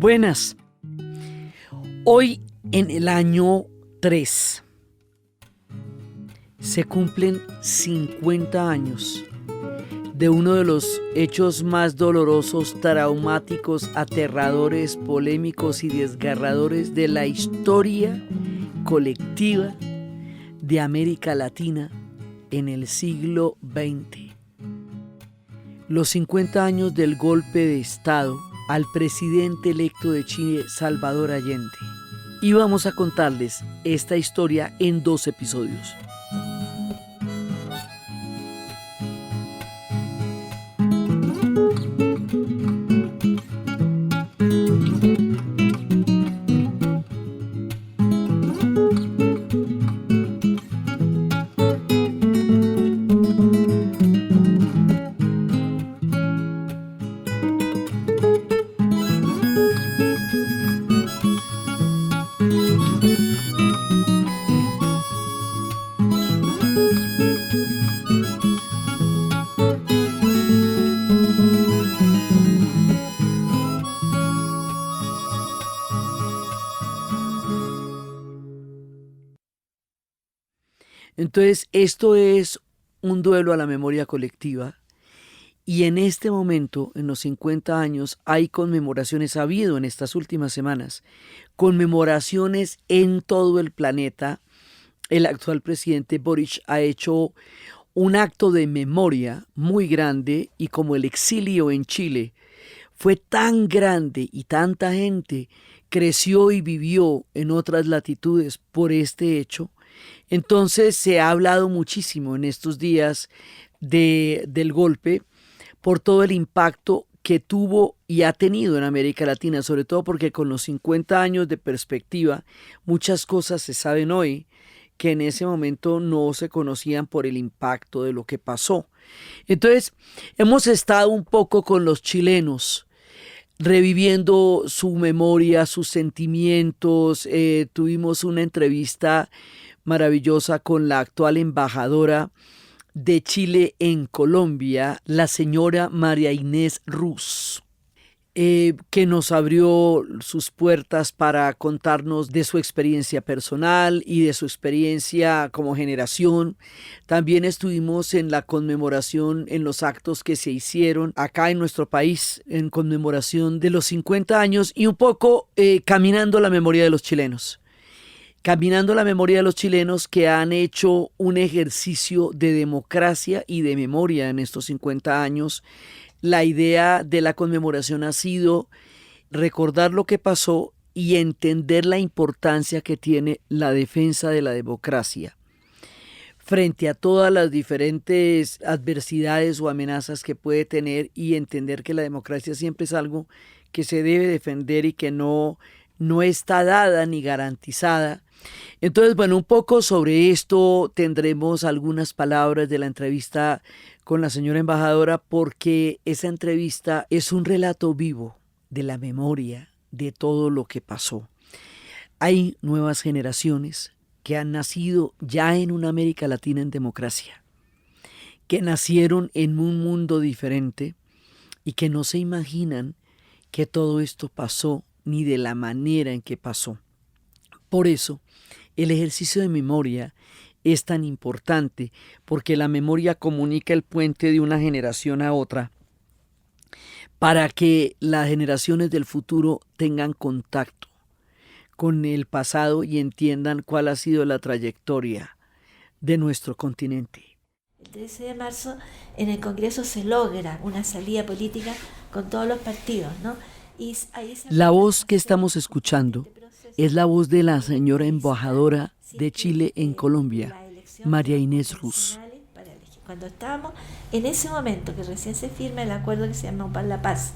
Buenas. Hoy en el año 3 se cumplen 50 años de uno de los hechos más dolorosos, traumáticos, aterradores, polémicos y desgarradores de la historia colectiva de América Latina en el siglo XX. Los 50 años del golpe de Estado al presidente electo de Chile, Salvador Allende. Y vamos a contarles esta historia en 2 episodios. Entonces, esto es un duelo a la memoria colectiva y en este momento, en los 50 años, hay conmemoraciones, ha habido en estas últimas semanas, conmemoraciones en todo el planeta. El actual presidente Boric ha hecho un acto de memoria muy grande y como el exilio en Chile fue tan grande y tanta gente creció y vivió en otras latitudes por este hecho, entonces se ha hablado muchísimo en estos días del golpe por todo el impacto que tuvo y ha tenido en América Latina, sobre todo porque con los 50 años de perspectiva muchas cosas se saben hoy que en ese momento no se conocían por el impacto de lo que pasó. Entonces hemos estado un poco con los chilenos, reviviendo su memoria, sus sentimientos. Tuvimos una entrevista maravillosa con la actual embajadora de Chile en Colombia, la señora María Inés Ruz, que nos abrió sus puertas para contarnos de su experiencia personal y de su experiencia como generación. También estuvimos en la conmemoración, en los actos que se hicieron acá en nuestro país, en conmemoración de los 50 años y un poco caminando la memoria de los chilenos. Caminando la memoria de los chilenos que han hecho un ejercicio de democracia y de memoria en estos 50 años. La idea de la conmemoración ha sido recordar lo que pasó y entender la importancia que tiene la defensa de la democracia frente a todas las diferentes adversidades o amenazas que puede tener, y entender que la democracia siempre es algo que se debe defender y que no está dada ni garantizada. Entonces, bueno, un poco sobre esto tendremos algunas palabras de la entrevista con la señora embajadora, porque esa entrevista es un relato vivo de la memoria de todo lo que pasó. Hay nuevas generaciones que han nacido ya en una América Latina en democracia, que nacieron en un mundo diferente y que no se imaginan que todo esto pasó ni de la manera en que pasó. Por eso, el ejercicio de memoria es tan importante, porque la memoria comunica el puente de una generación a otra para que las generaciones del futuro tengan contacto con el pasado y entiendan cuál ha sido la trayectoria de nuestro continente. El 13 de marzo en el Congreso se logra una salida política con todos los partidos, ¿no? La voz que estamos escuchando es la voz de la señora embajadora de Chile en Colombia, María Inés Ruz. Cuando estábamos en ese momento que recién se firma el acuerdo que se llama Para la Paz,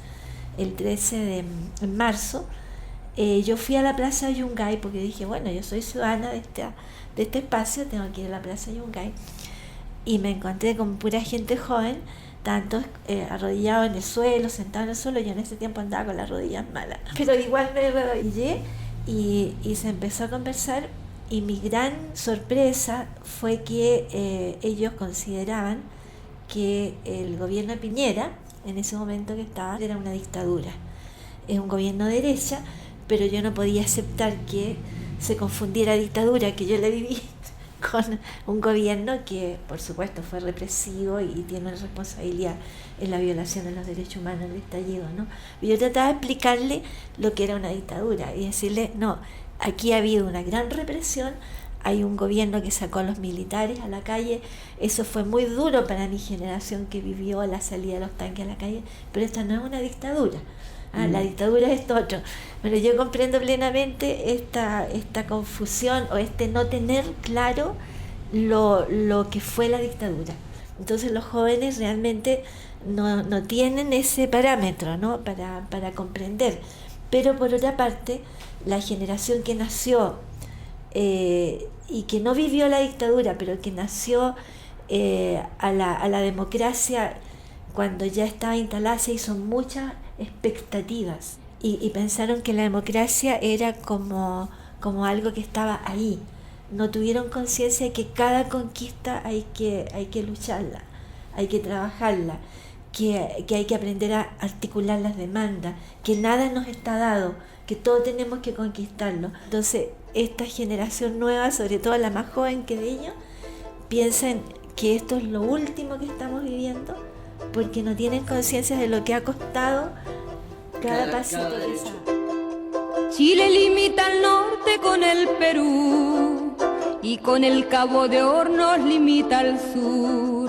el 13 de marzo, yo fui a la Plaza Yungay porque dije, bueno, yo soy ciudadana de este espacio, tengo que ir a la Plaza Yungay, y me encontré con pura gente joven, tantos arrodillados en el suelo, sentados en el suelo. Yo en ese tiempo andaba con las rodillas malas, pero igual me arrodillé y se empezó a conversar, y mi gran sorpresa fue que ellos consideraban que el gobierno de Piñera, en ese momento que estaba, era una dictadura. es un gobierno de derecha, pero yo no podía aceptar que se confundiera dictadura que yo la viví con un gobierno que por supuesto fue represivo y tiene una responsabilidad en la violación de los derechos humanos del estallido, ¿no? Y yo trataba de explicarle lo que era una dictadura y decirle, no, aquí ha habido una gran represión, hay un gobierno que sacó a los militares a la calle, eso fue muy duro para mi generación que vivió la salida de los tanques a la calle, pero esta no es una dictadura. La dictadura es esto otro. Pero yo comprendo plenamente esta confusión o este no tener claro lo que fue la dictadura. Entonces los jóvenes realmente no tienen ese parámetro, ¿no? para comprender. Pero por otra parte, la generación que nació y que no vivió la dictadura, pero que nació a la democracia cuando ya estaba instalada, se hizo muchas expectativas y pensaron que la democracia era como algo que estaba ahí. No tuvieron conciencia de que cada conquista hay que lucharla, hay que trabajarla, que hay que aprender a articular las demandas, que nada nos está dado, que todo tenemos que conquistarlo. Entonces, esta generación nueva, sobre todo la más joven que de ellos, piensan que esto es lo último que estamos viviendo, porque no tienen conciencia de lo que ha costado cada pasito que se da. Chile limita al norte con el Perú y con el Cabo de Hornos limita al sur.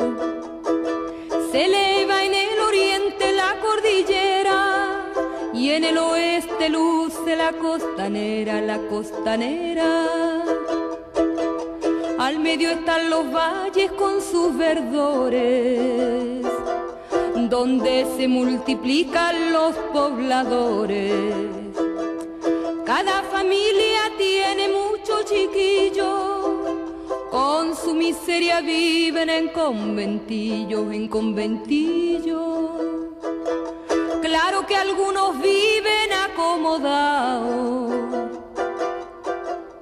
Se eleva en el oriente la cordillera y en el oeste luce la costanera, la costanera. Al medio están los valles con sus verdores, donde se multiplican los pobladores. Cada familia tiene muchos chiquillos, con su miseria viven en conventillos, en conventillos. Claro que algunos viven acomodados,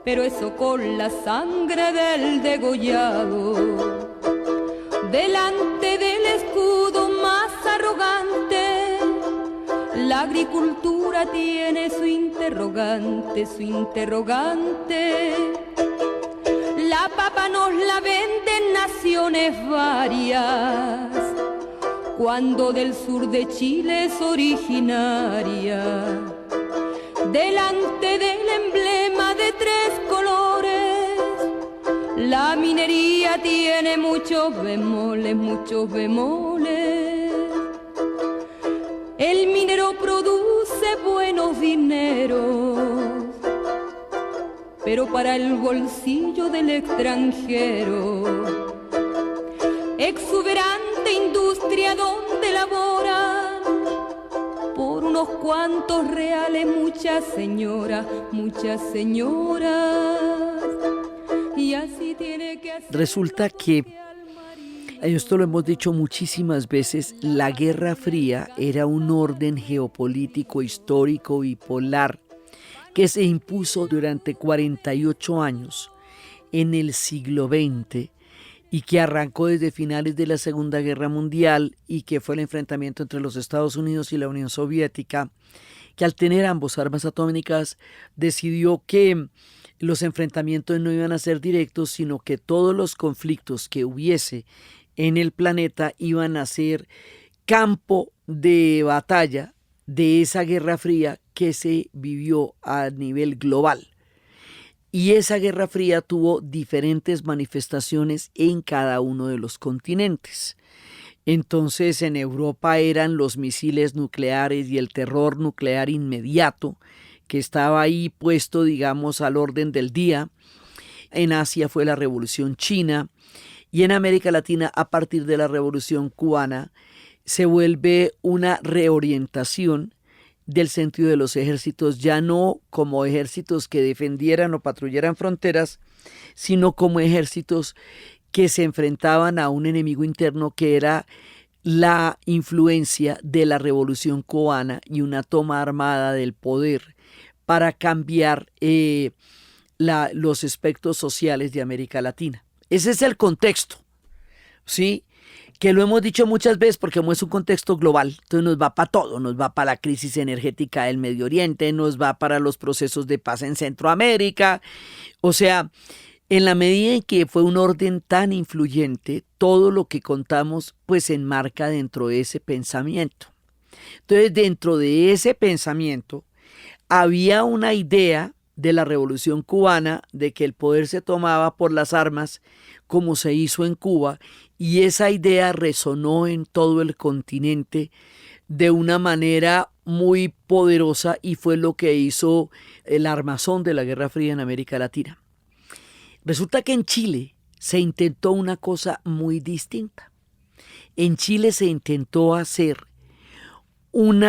pero eso con la sangre del degollado. Delante del escudo más arrogante, la agricultura tiene su interrogante, su interrogante. La papa nos la venden naciones varias, cuando del sur de Chile es originaria. Delante del emblema de tres colores, la minería tiene muchos bemoles, muchos bemoles. El minero produce buenos dineros, pero para el bolsillo del extranjero. Exuberante industria donde laboran por unos cuantos reales muchas señoras, muchas señoras. Y así tiene que hacer. Resulta que, esto lo hemos dicho muchísimas veces, la Guerra Fría era un orden geopolítico histórico bipolar que se impuso durante 48 años en el siglo XX y que arrancó desde finales de la Segunda Guerra Mundial y que fue el enfrentamiento entre los Estados Unidos y la Unión Soviética, que al tener ambos armas atómicas decidió que los enfrentamientos no iban a ser directos, sino que todos los conflictos que hubiese en el planeta iban a ser campo de batalla de esa Guerra Fría que se vivió a nivel global. Y esa Guerra Fría tuvo diferentes manifestaciones en cada uno de los continentes. Entonces en Europa eran los misiles nucleares y el terror nuclear inmediato que estaba ahí puesto, digamos, al orden del día. En Asia fue la Revolución China y en América Latina, a partir de la Revolución Cubana, se vuelve una reorientación del sentido de los ejércitos, ya no como ejércitos que defendieran o patrullaran fronteras, sino como ejércitos que se enfrentaban a un enemigo interno que era la influencia de la Revolución Cubana y una toma armada del poder para cambiar los aspectos sociales de América Latina. Ese es el contexto, ¿sí? que lo hemos dicho muchas veces porque como es un contexto global, entonces nos va para todo, nos va para la crisis energética del Medio Oriente, nos va para los procesos de paz en Centroamérica, o sea, en la medida en que fue un orden tan influyente, todo lo que contamos pues se enmarca dentro de ese pensamiento. Entonces, dentro de ese pensamiento había una idea de la Revolución Cubana, de que el poder se tomaba por las armas, como se hizo en Cuba, y esa idea resonó en todo el continente de una manera muy poderosa y fue lo que hizo el armazón de la Guerra Fría en América Latina. Resulta que en Chile se intentó una cosa muy distinta. En Chile se intentó hacer un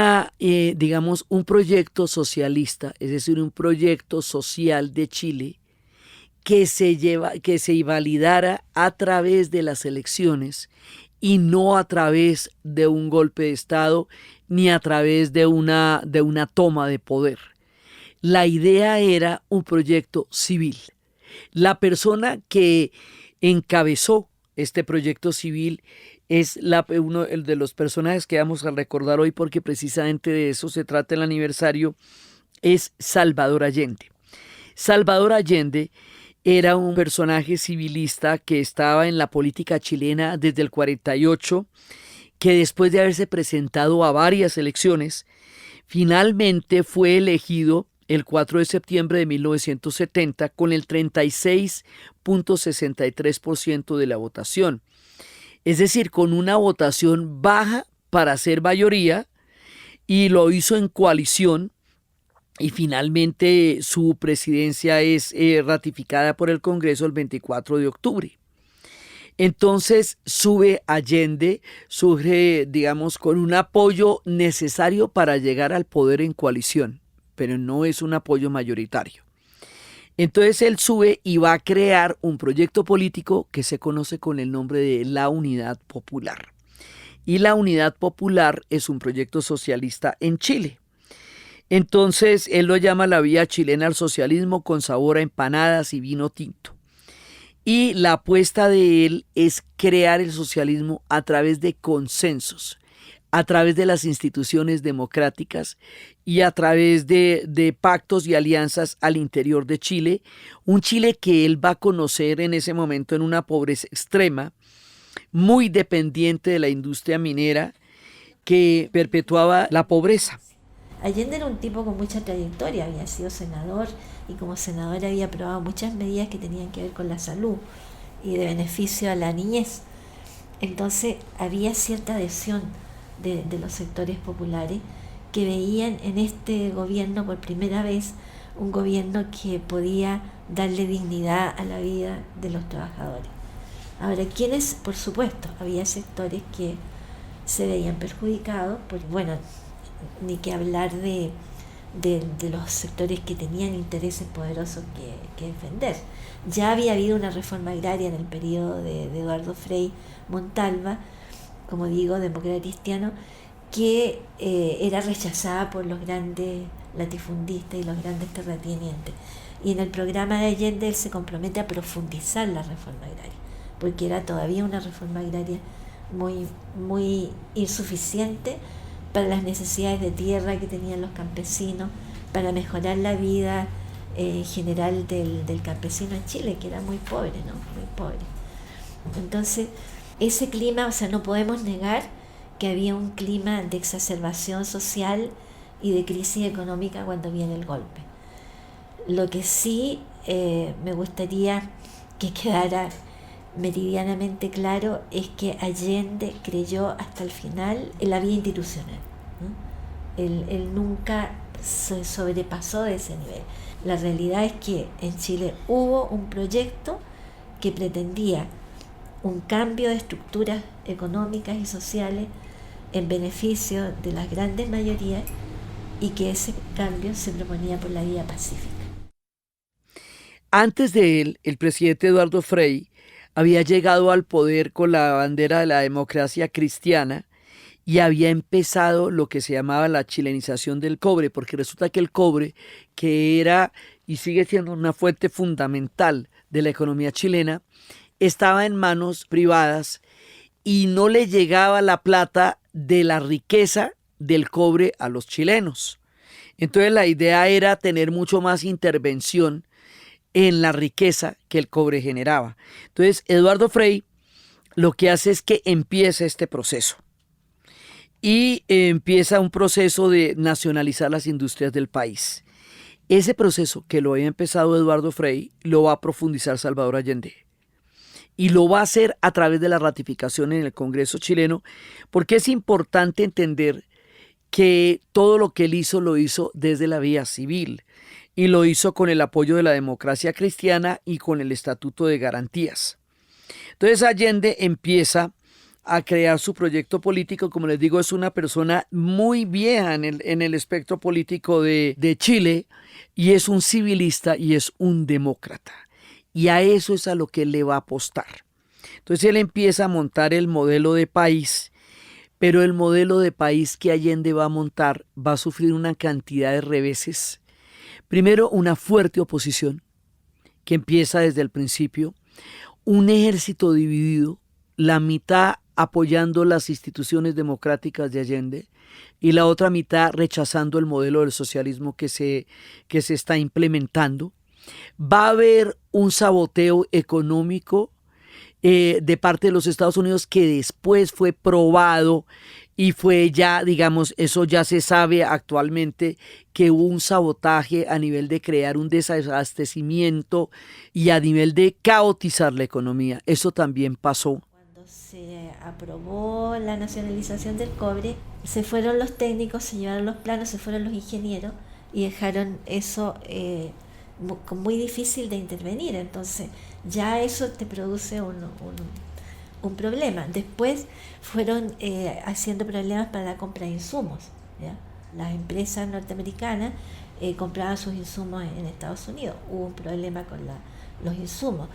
proyecto socialista, es decir, un proyecto social de Chile que se validara a través de las elecciones y no a través de un golpe de Estado ni a través de una toma de poder. La idea era un proyecto civil. La persona que encabezó este proyecto civil es uno de los personajes que vamos a recordar hoy, porque precisamente de eso se trata el aniversario, es Salvador Allende. Salvador Allende era un personaje civilista que estaba en la política chilena desde el 48, que después de haberse presentado a varias elecciones, finalmente fue elegido el 4 de septiembre de 1970 con el 36.63% de la votación. Es decir, con una votación baja para ser mayoría, y lo hizo en coalición, y finalmente su presidencia es ratificada por el Congreso el 24 de octubre. Entonces sube Allende, surge, digamos, con un apoyo necesario para llegar al poder en coalición, pero no es un apoyo mayoritario. Entonces él sube y va a crear un proyecto político que se conoce con el nombre de la Unidad Popular. Y la Unidad Popular es un proyecto socialista en Chile. Entonces él lo llama la vía chilena al socialismo con sabor a empanadas y vino tinto. Y la apuesta de él es crear el socialismo a través de consensos, a través de las instituciones democráticas y a través de pactos y alianzas al interior de Chile, un Chile que él va a conocer en ese momento en una pobreza extrema, muy dependiente de la industria minera que perpetuaba la pobreza. Allende era un tipo con mucha trayectoria, había sido senador y como senador había aprobado muchas medidas que tenían que ver con la salud y de beneficio a la niñez. Entonces había cierta adhesión de los sectores populares que veían en este gobierno por primera vez un gobierno que podía darle dignidad a la vida de los trabajadores. Ahora, ¿quiénes? Por supuesto, había sectores que se veían perjudicados, pues bueno, ni que hablar de los sectores que tenían intereses poderosos que defender. Ya había habido una reforma agraria en el periodo de Eduardo Frei Montalva, como digo, demócrata cristiano, que era rechazada por los grandes latifundistas y los grandes terratenientes. Y en el programa de Allende él se compromete a profundizar la reforma agraria, porque era todavía una reforma agraria muy, muy insuficiente para las necesidades de tierra que tenían los campesinos, para mejorar la vida general del campesino en Chile, que era muy pobre, ¿no? Muy pobre. Entonces, ese clima, o sea, no podemos negar que había un clima de exacerbación social y de crisis económica cuando viene el golpe. Lo que sí me gustaría que quedara meridianamente claro es que Allende creyó hasta el final en la vía institucional, ¿no? Él nunca se sobrepasó de ese nivel. La realidad es que en Chile hubo un proyecto que pretendía un cambio de estructuras económicas y sociales en beneficio de las grandes mayorías y que ese cambio se proponía por la vía pacífica. Antes de él, el presidente Eduardo Frei había llegado al poder con la bandera de la democracia cristiana y había empezado lo que se llamaba la chilenización del cobre, porque resulta que el cobre, que era y sigue siendo una fuente fundamental de la economía chilena, estaba en manos privadas y no le llegaba la plata de la riqueza del cobre a los chilenos. Entonces la idea era tener mucho más intervención en la riqueza que el cobre generaba. Entonces Eduardo Frei lo que hace es que empieza este proceso y empieza un proceso de nacionalizar las industrias del país. Ese proceso que lo había empezado Eduardo Frei lo va a profundizar Salvador Allende y lo va a hacer a través de la ratificación en el Congreso chileno, porque es importante entender que todo lo que él hizo lo hizo desde la vía civil y lo hizo con el apoyo de la democracia cristiana y con el Estatuto de Garantías. Entonces Allende empieza a crear su proyecto político. Como les digo, es una persona muy vieja en el espectro político de Chile, y es un civilista y es un demócrata, y a eso es a lo que él le va a apostar. Entonces él empieza a montar el modelo de país, pero el modelo de país que Allende va a montar va a sufrir una cantidad de reveses. Primero, una fuerte oposición que empieza desde el principio, un ejército dividido, la mitad apoyando las instituciones democráticas de Allende y la otra mitad rechazando el modelo del socialismo que se está implementando. Va a haber un saboteo económico de parte de los Estados Unidos que después fue probado y fue ya, digamos, eso ya se sabe actualmente, que hubo un sabotaje a nivel de crear un desabastecimiento y a nivel de caotizar la economía. Eso también pasó. Cuando se aprobó la nacionalización del cobre, se fueron los técnicos, se llevaron los planos, se fueron los ingenieros y dejaron eso muy difícil de intervenir. Entonces ya eso te produce un problema. Después fueron haciendo problemas para la compra de insumos, ¿ya? Las empresas norteamericanas compraban sus insumos en Estados Unidos. Hubo un problema con los insumos.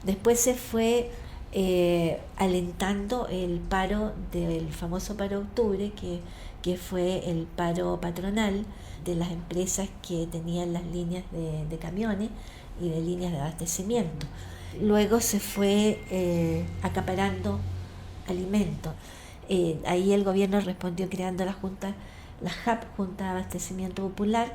Después se fue alentando el paro del famoso paro de octubre, que fue el paro patronal de las empresas que tenían las líneas de camiones y de líneas de abastecimiento. Luego se fue acaparando alimentos. Ahí el gobierno respondió creando la JAP, Junta de Abastecimiento Popular,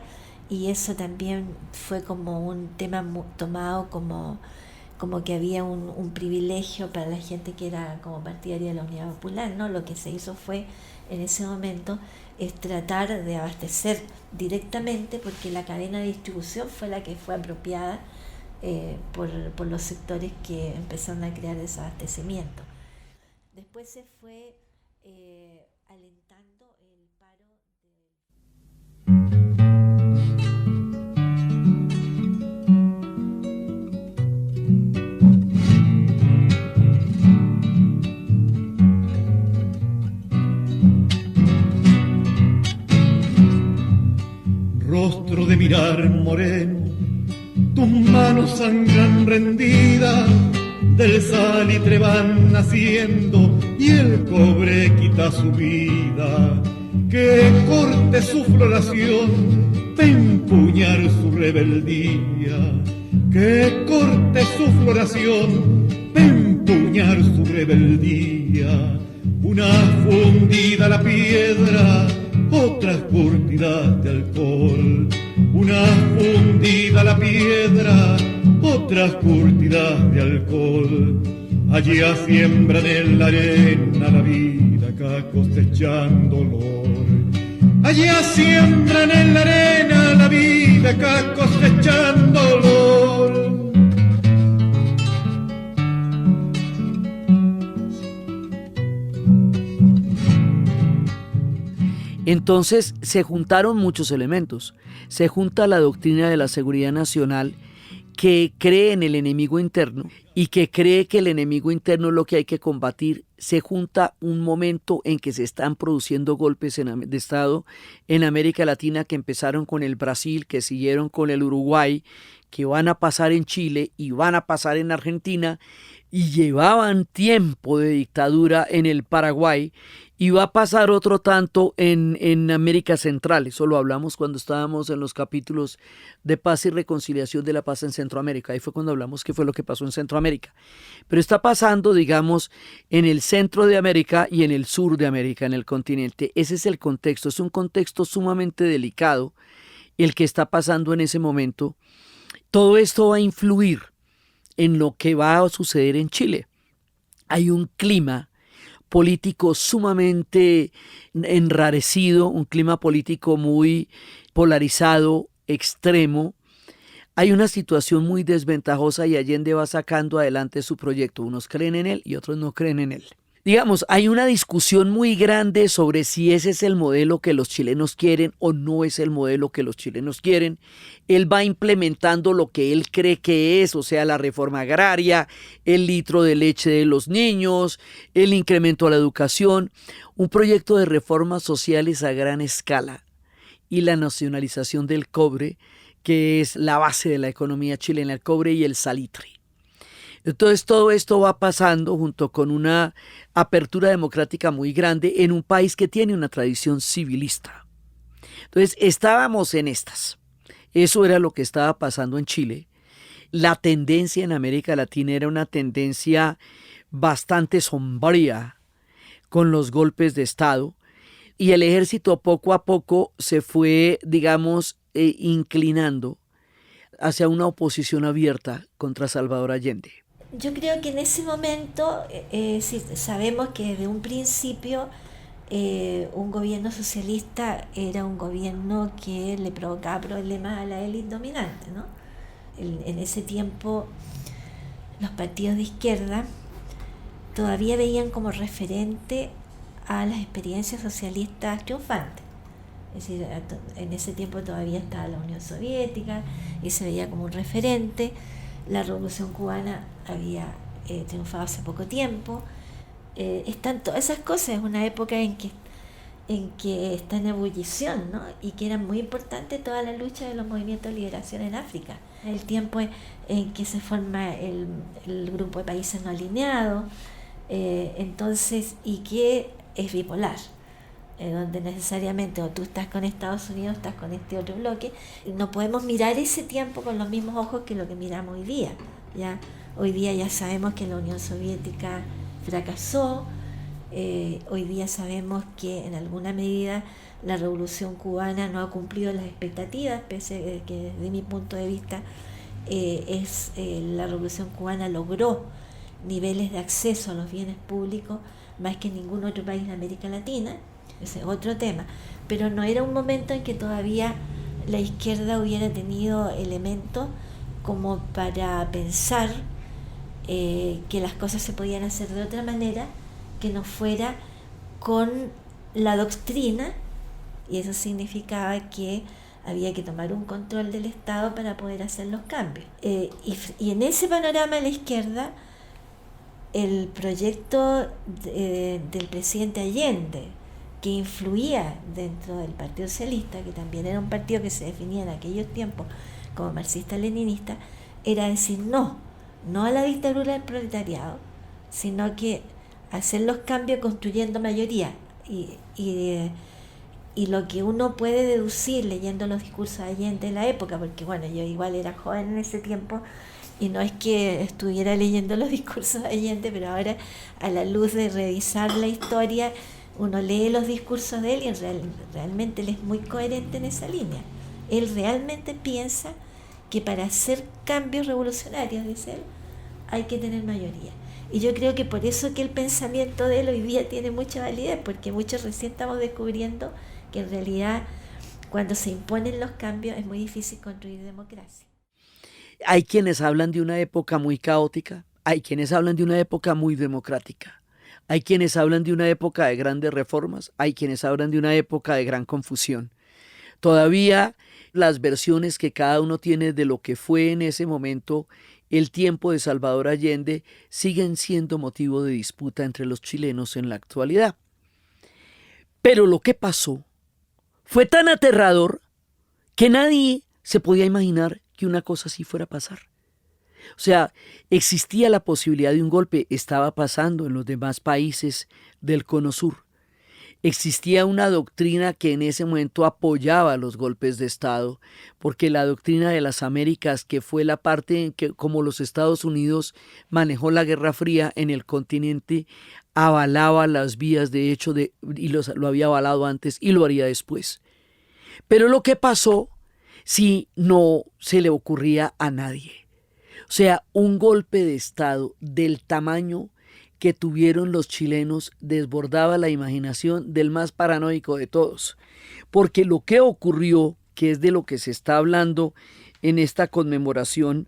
y eso también fue como un tema tomado como que había un privilegio para la gente que era como partidaria de la Unidad Popular, ¿no? Lo que se hizo fue, en ese momento, es tratar de abastecer directamente, porque la cadena de distribución fue la que fue apropiada por los sectores que empezaron a crear desabastecimiento. Después se fue alentando el paro Rostro de mirar moreno, tus manos sangran rendidas, del salitre van naciendo y el cobre quita su vida. Que corte su floración, pa' empuñar su rebeldía. Que corte su floración, pa' empuñar su rebeldía. Una fundida la piedra, otras curtidas de alcohol. Una fundida la piedra, otras curtidas de alcohol. Allá siembran en la arena la vida, acá cosechan dolor. Allá siembran en la arena la vida, acá cosechan dolor. Entonces se juntaron muchos elementos. Se junta la doctrina de la seguridad nacional, que cree en el enemigo interno y que cree que el enemigo interno es lo que hay que combatir. Se junta un momento en que se están produciendo golpes de Estado en América Latina, que empezaron con el Brasil, que siguieron con el Uruguay, que van a pasar en Chile y van a pasar en Argentina. y llevaban tiempo de dictadura en el Paraguay, y va a pasar otro tanto en América Central. Eso lo hablamos cuando estábamos en los capítulos de paz y reconciliación de la paz en Centroamérica. Ahí fue cuando hablamos qué fue lo que pasó en Centroamérica. Pero está pasando, digamos, en el centro de América y en el sur de América, en el continente. Ese es el contexto. Es un contexto sumamente delicado el que está pasando en ese momento. Todo esto va a influir en lo que va a suceder en Chile. Hay un clima político sumamente enrarecido, un clima político muy polarizado, extremo. Hay una situación muy desventajosa y Allende va sacando adelante su proyecto. Unos creen en él y otros no creen en él. Digamos, hay una discusión muy grande sobre si ese es el modelo que los chilenos quieren o no es el modelo que los chilenos quieren. Él va implementando lo que él cree que es, o sea, la reforma agraria, el litro de leche de los niños, el incremento a la educación, un proyecto de reformas sociales a gran escala y la nacionalización del cobre, que es la base de la economía chilena, el cobre y el salitre. Entonces todo esto va pasando junto con una apertura democrática muy grande en un país que tiene una tradición civilista. Entonces estábamos en estas. Eso era lo que estaba pasando en Chile. La tendencia en América Latina era una tendencia bastante sombría con los golpes de Estado, y el ejército poco a poco se fue, digamos, inclinando hacia una oposición abierta contra Salvador Allende. Yo creo que en ese momento, sí, sabemos que desde un principio un gobierno socialista era un gobierno que le provocaba problemas a la élite dominante, ¿no? En ese tiempo los partidos de izquierda todavía veían como referente a las experiencias socialistas triunfantes. Es decir, en ese tiempo todavía estaba la Unión Soviética y se veía como un referente. La Revolución Cubana había triunfado hace poco tiempo. Están todas esas cosas, es una época en que está en ebullición, ¿no? Y que era muy importante toda la lucha de los movimientos de liberación en África. El tiempo en que se forma el grupo de países no alineados, entonces, y que es bipolar, donde necesariamente o tú estás con Estados Unidos o estás con este otro bloque. No podemos mirar ese tiempo con los mismos ojos que lo que miramos hoy día. ¿Ya? Hoy día ya sabemos que la Unión Soviética fracasó, hoy día sabemos que en alguna medida la Revolución Cubana no ha cumplido las expectativas, pese a que desde mi punto de vista la Revolución Cubana logró niveles de acceso a los bienes públicos más que ningún otro país de América Latina. Ese es otro tema, pero no era un momento en que todavía la izquierda hubiera tenido elementos como para pensar que las cosas se podían hacer de otra manera que no fuera con la doctrina, y eso significaba que había que tomar un control del Estado para poder hacer los cambios. Y en ese panorama de la izquierda, el proyecto del presidente Allende, que influía dentro del Partido Socialista, que también era un partido que se definía en aquellos tiempos como marxista-leninista, era decir no a la dictadura del proletariado, sino que hacer los cambios construyendo mayoría. Y lo que uno puede deducir leyendo los discursos de Allende de la época, porque bueno, yo igual era joven en ese tiempo, y no es que estuviera leyendo los discursos de Allende, pero ahora a la luz de revisar la historia, uno lee los discursos de él y realmente él es muy coherente en esa línea. Él realmente piensa que para hacer cambios revolucionarios, dice él, hay que tener mayoría. Y yo creo que por eso que el pensamiento de él hoy día tiene mucha validez, porque muchos recién estamos descubriendo que en realidad cuando se imponen los cambios es muy difícil construir democracia. Hay quienes hablan de una época muy caótica, hay quienes hablan de una época muy democrática, hay quienes hablan de una época de grandes reformas, hay quienes hablan de una época de gran confusión. Todavía las versiones que cada uno tiene de lo que fue en ese momento el tiempo de Salvador Allende siguen siendo motivo de disputa entre los chilenos en la actualidad. Pero lo que pasó fue tan aterrador que nadie se podía imaginar que una cosa así fuera a pasar. O sea, existía la posibilidad de un golpe, estaba pasando en los demás países del Cono Sur. Existía una doctrina que en ese momento apoyaba los golpes de Estado, porque la doctrina de las Américas, que fue la parte en que como los Estados Unidos manejó la Guerra Fría en el continente, avalaba las vías de hecho lo había avalado antes y lo haría después. Pero lo que pasó, si no se le ocurría a nadie. O sea, un golpe de Estado del tamaño que tuvieron los chilenos desbordaba la imaginación del más paranoico de todos. Porque lo que ocurrió, que es de lo que se está hablando en esta conmemoración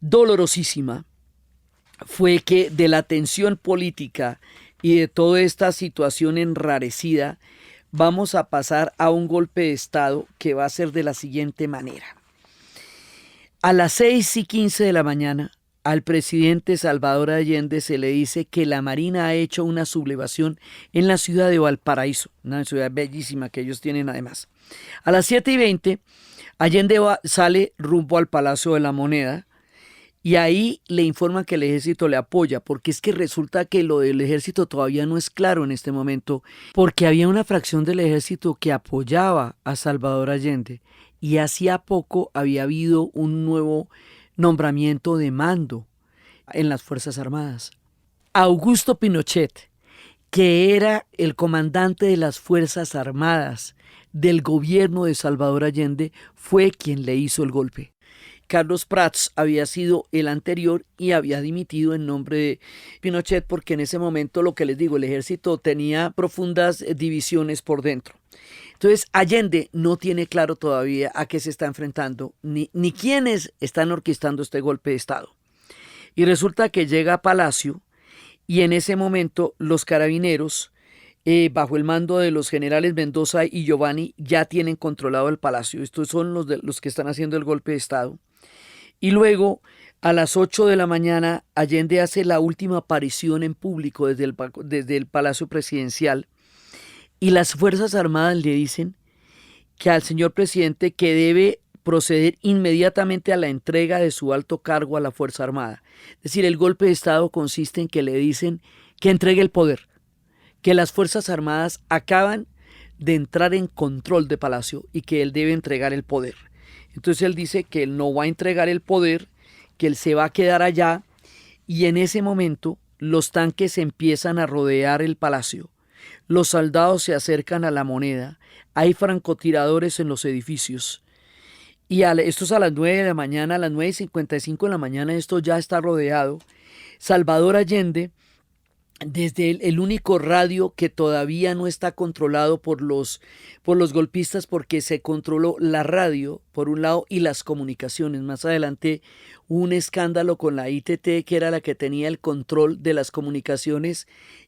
dolorosísima, fue que de la tensión política y de toda esta situación enrarecida, vamos a pasar a un golpe de Estado que va a ser de la siguiente manera. A las 6:15 de la mañana, al presidente Salvador Allende se le dice que la Marina ha hecho una sublevación en la ciudad de Valparaíso, una ciudad bellísima que ellos tienen además. A las 7:20, Allende sale rumbo al Palacio de la Moneda y ahí le informan que el ejército le apoya, porque es que resulta que lo del ejército todavía no es claro en este momento, porque había una fracción del ejército que apoyaba a Salvador Allende y hacía poco había habido un nuevo nombramiento de mando en las Fuerzas Armadas. Augusto Pinochet, que era el comandante de las Fuerzas Armadas del gobierno de Salvador Allende, fue quien le hizo el golpe. Carlos Prats había sido el anterior y había dimitido en nombre de Pinochet porque en ese momento, lo que les digo, el ejército tenía profundas divisiones por dentro. Entonces Allende no tiene claro todavía a qué se está enfrentando, ni quiénes están orquestando este golpe de Estado. Y resulta que llega a Palacio y en ese momento los carabineros, bajo el mando de los generales Mendoza y Giovanni, ya tienen controlado el Palacio. Estos son los que están haciendo el golpe de Estado. Y luego, a las 8 de la mañana, Allende hace la última aparición en público desde el Palacio Presidencial. Y las Fuerzas Armadas le dicen que al señor presidente que debe proceder inmediatamente a la entrega de su alto cargo a la Fuerza Armada. Es decir, el golpe de Estado consiste en que le dicen que entregue el poder, que las Fuerzas Armadas acaban de entrar en control de Palacio y que él debe entregar el poder. Entonces él dice que él no va a entregar el poder, que él se va a quedar allá y en ese momento los tanques empiezan a rodear el Palacio. Los soldados se acercan a la Moneda, hay francotiradores en los edificios y esto es a las 9 de la mañana, a las 9:55 de la mañana esto ya está rodeado. Salvador Allende, desde el único radio que todavía no está controlado por los golpistas, porque se controló la radio por un lado y las comunicaciones. Más adelante hubo un escándalo con la ITT, que era la que tenía el control de las comunicaciones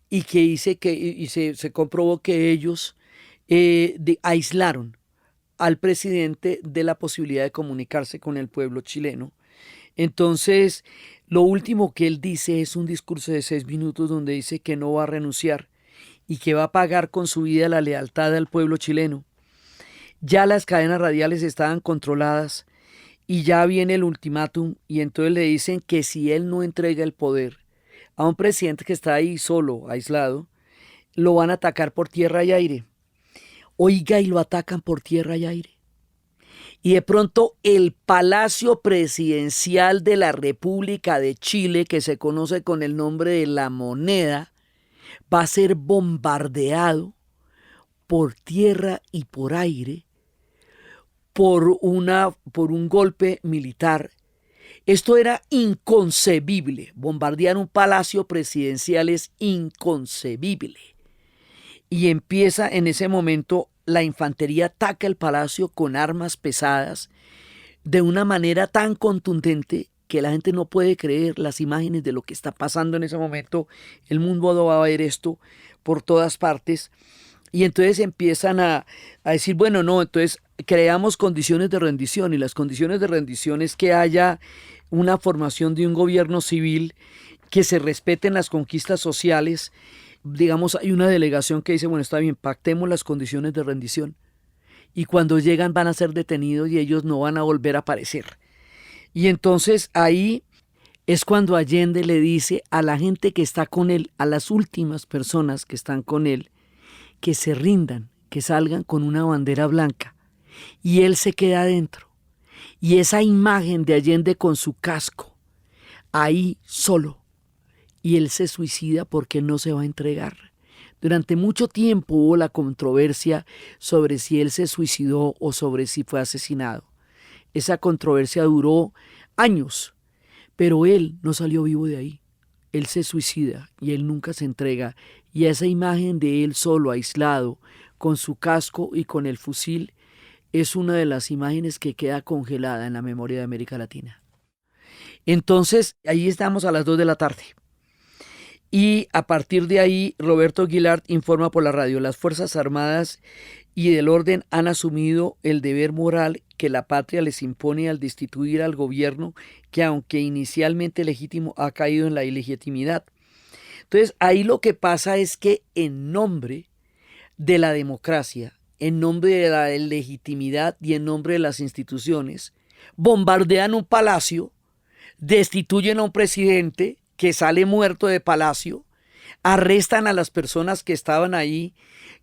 y que se comprobó que ellos aislaron al presidente de la posibilidad de comunicarse con el pueblo chileno. Entonces, lo último que él dice es un discurso de 6 minutos donde dice que no va a renunciar y que va a pagar con su vida la lealtad al pueblo chileno. Ya las cadenas radiales estaban controladas y ya viene el ultimátum y entonces le dicen que si él no entrega el poder a un presidente que está ahí solo, aislado, lo van a atacar por tierra y aire. Oiga, y lo atacan por tierra y aire. Y de pronto el Palacio Presidencial de la República de Chile, que se conoce con el nombre de La Moneda, va a ser bombardeado por tierra y por aire por un golpe militar. Esto era inconcebible. Bombardear un palacio presidencial es inconcebible. Y empieza en ese momento, la infantería ataca el palacio con armas pesadas de una manera tan contundente que la gente no puede creer las imágenes de lo que está pasando en ese momento. El mundo va a ver esto por todas partes. Y entonces empiezan a decir, bueno, no, entonces creamos condiciones de rendición, y las condiciones de rendición es que haya una formación de un gobierno civil, que se respeten las conquistas sociales. Digamos, hay una delegación que dice, bueno, está bien, pactemos las condiciones de rendición y cuando llegan van a ser detenidos y ellos no van a volver a aparecer. Y entonces ahí es cuando Allende le dice a la gente que está con él, a las últimas personas que están con él, que se rindan, que salgan con una bandera blanca. Y él se queda adentro. Y esa imagen de Allende con su casco, ahí solo, y él se suicida porque no se va a entregar. Durante mucho tiempo hubo la controversia sobre si él se suicidó o sobre si fue asesinado. Esa controversia duró años, pero él no salió vivo de ahí. Él se suicida y él nunca se entrega. Y esa imagen de él solo, aislado, con su casco y con el fusil, es una de las imágenes que queda congelada en la memoria de América Latina. Entonces, ahí estamos a las 2 de la tarde. Y a partir de ahí, Roberto Aguilar informa por la radio: las Fuerzas Armadas y del Orden han asumido el deber moral que la patria les impone al destituir al gobierno que, aunque inicialmente legítimo, ha caído en la ilegitimidad. Entonces, ahí lo que pasa es que en nombre de la democracia, en nombre de la legitimidad y en nombre de las instituciones, bombardean un palacio, destituyen a un presidente que sale muerto de palacio, arrestan a las personas que estaban ahí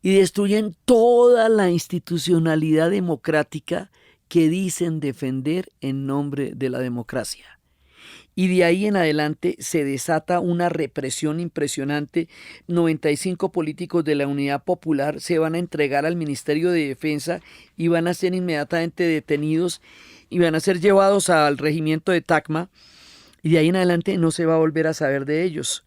y destruyen toda la institucionalidad democrática que dicen defender en nombre de la democracia. Y de ahí en adelante se desata una represión impresionante. 95 políticos de la Unidad Popular se van a entregar al Ministerio de Defensa y van a ser inmediatamente detenidos y van a ser llevados al regimiento de Tacna, y de ahí en adelante no se va a volver a saber de ellos.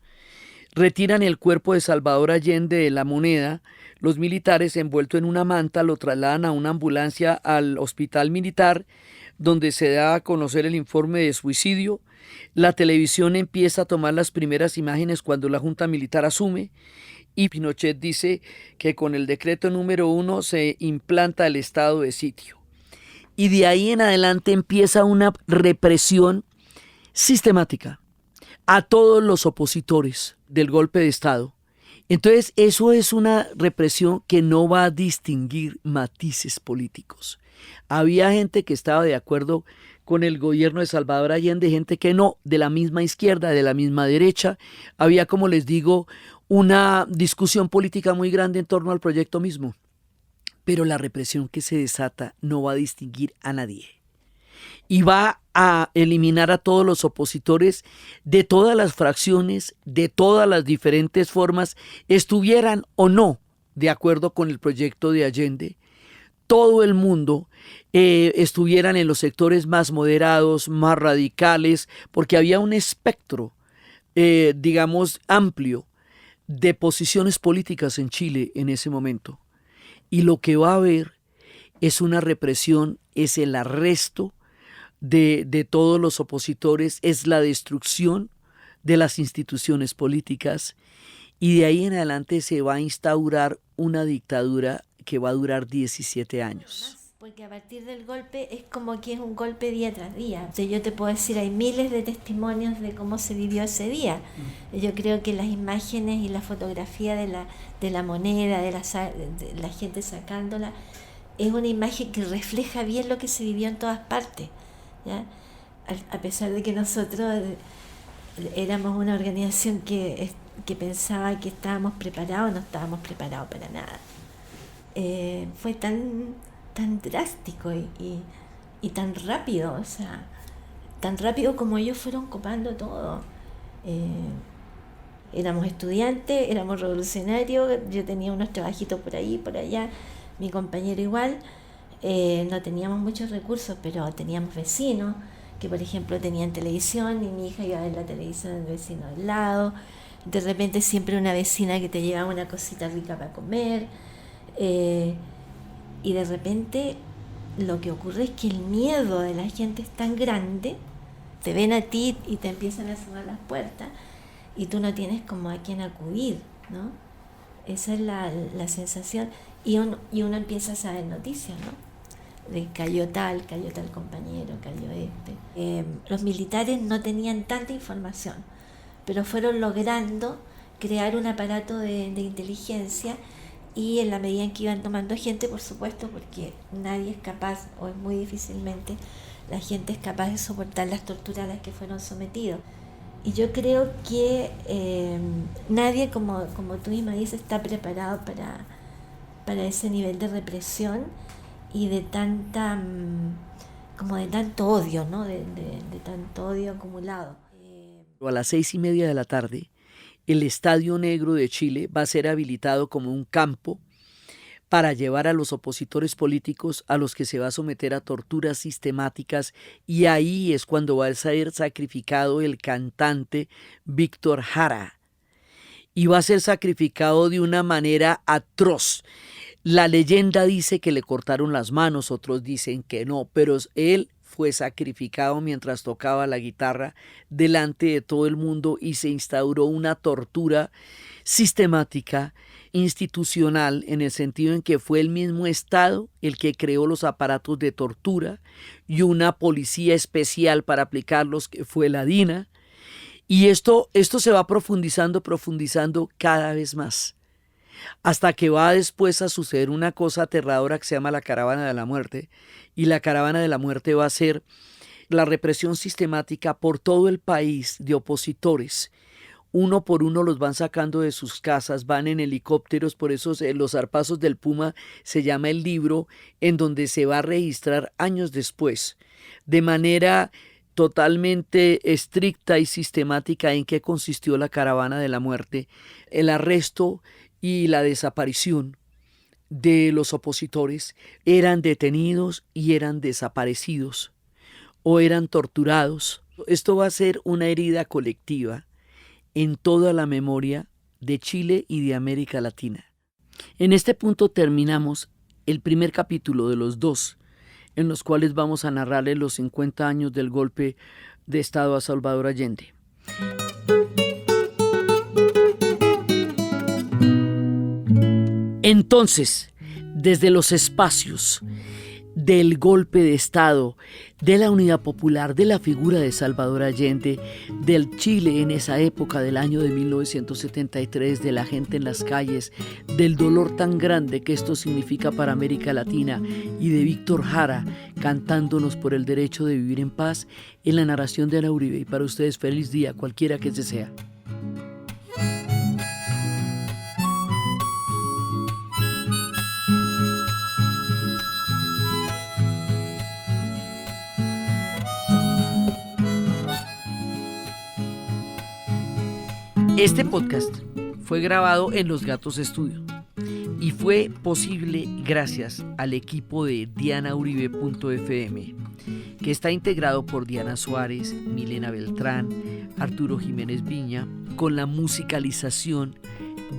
Retiran el cuerpo de Salvador Allende de La Moneda. Los militares, envuelto en una manta, lo trasladan a una ambulancia al hospital militar, donde se da a conocer el informe de suicidio. La televisión empieza a tomar las primeras imágenes cuando la Junta Militar asume, y Pinochet dice que con el decreto número 1 se implanta el estado de sitio. Y de ahí en adelante empieza una represión sistemática a todos los opositores del golpe de Estado. Entonces, eso es una represión que no va a distinguir matices políticos. Había gente que estaba de acuerdo con el gobierno de Salvador Allende, gente que no, de la misma izquierda, de la misma derecha. Había, como les digo, una discusión política muy grande en torno al proyecto mismo. Pero la represión que se desata no va a distinguir a nadie. Y va a eliminar a todos los opositores de todas las fracciones, de todas las diferentes formas, estuvieran o no de acuerdo con el proyecto de Allende. Todo el mundo estuvieran en los sectores más moderados, más radicales, porque había un espectro, digamos, amplio de posiciones políticas en Chile en ese momento. Y lo que va a haber es una represión, es el arresto de todos los opositores, es la destrucción de las instituciones políticas, y de ahí en adelante se va a instaurar una dictadura que va a durar 17 años. Porque a partir del golpe es como que es un golpe día tras día. Entonces yo te puedo decir, hay miles de testimonios de cómo se vivió ese día. Yo creo que las imágenes y la fotografía de la moneda, de la gente sacándola, es una imagen que refleja bien lo que se vivió en todas partes, ¿ya? A pesar de que nosotros éramos una organización que pensaba que estábamos preparados, no estábamos preparados para nada. Fue tan drástico y tan rápido, o sea, tan rápido como ellos fueron copando todo. Éramos estudiantes, éramos revolucionarios, yo tenía unos trabajitos por ahí, por allá, mi compañero igual. No teníamos muchos recursos, pero teníamos vecinos que, por ejemplo, tenían televisión, y mi hija iba a ver la televisión del vecino al lado. De repente siempre una vecina que te llevaba una cosita rica para comer. Y de repente lo que ocurre es que el miedo de la gente es tan grande, te ven a ti y te empiezan a cerrar las puertas y tú no tienes como a quién acudir, ¿no? Esa es la sensación, y uno empieza a saber noticias, ¿no? De cayó tal compañero, cayó este. Los militares no tenían tanta información, pero fueron logrando crear un aparato de inteligencia, y en la medida en que iban tomando gente, por supuesto, porque nadie es capaz, o es muy difícilmente, la gente es capaz de soportar las torturas a las que fueron sometidos. Y yo creo que nadie, como tú misma dices, está preparado para ese nivel de represión y de tanta como de tanto odio, ¿no? De tanto odio acumulado. A las 6:30 de la tarde, el Estadio Negro de Chile va a ser habilitado como un campo para llevar a los opositores políticos a los que se va a someter a torturas sistemáticas, y ahí es cuando va a ser sacrificado el cantante Víctor Jara, y va a ser sacrificado de una manera atroz. La leyenda dice que le cortaron las manos, otros dicen que no, pero él fue sacrificado mientras tocaba la guitarra delante de todo el mundo, y se instauró una tortura sistemática, institucional, en el sentido en que fue el mismo Estado el que creó los aparatos de tortura y una policía especial para aplicarlos, que fue la DINA, y esto se va profundizando cada vez más, hasta que va después a suceder una cosa aterradora que se llama la Caravana de la Muerte, y la Caravana de la Muerte va a ser la represión sistemática por todo el país de opositores. Uno por uno los van sacando de sus casas, van en helicópteros, por eso Los Zarpazos del Puma se llama el libro, en donde se va a registrar años después, de manera totalmente estricta y sistemática, en qué consistió la Caravana de la Muerte, el arresto y la desaparición de los opositores. Eran detenidos y eran desaparecidos o eran torturados. Esto va a ser una herida colectiva en toda la memoria de Chile y de América Latina. En este punto terminamos el primer capítulo de los 2, en los cuales vamos a narrarles los 50 años del golpe de Estado a Salvador Allende. Entonces, desde los espacios del golpe de Estado, de la Unidad Popular, de la figura de Salvador Allende, del Chile en esa época del año de 1973, de la gente en las calles, del dolor tan grande que esto significa para América Latina, y de Víctor Jara cantándonos por el derecho de vivir en paz, en la narración de Ana Uribe. Y para ustedes, feliz día, cualquiera que ese sea. Este podcast fue grabado en Los Gatos Estudio y fue posible gracias al equipo de dianauribe.fm, que está integrado por Diana Suárez, Milena Beltrán, Arturo Jiménez Viña, con la musicalización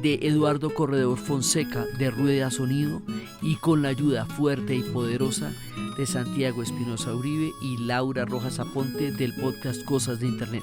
de Eduardo Corredor Fonseca de Rueda Sonido, y con la ayuda fuerte y poderosa de Santiago Espinosa Uribe y Laura Rojas Aponte del podcast Cosas de Internet.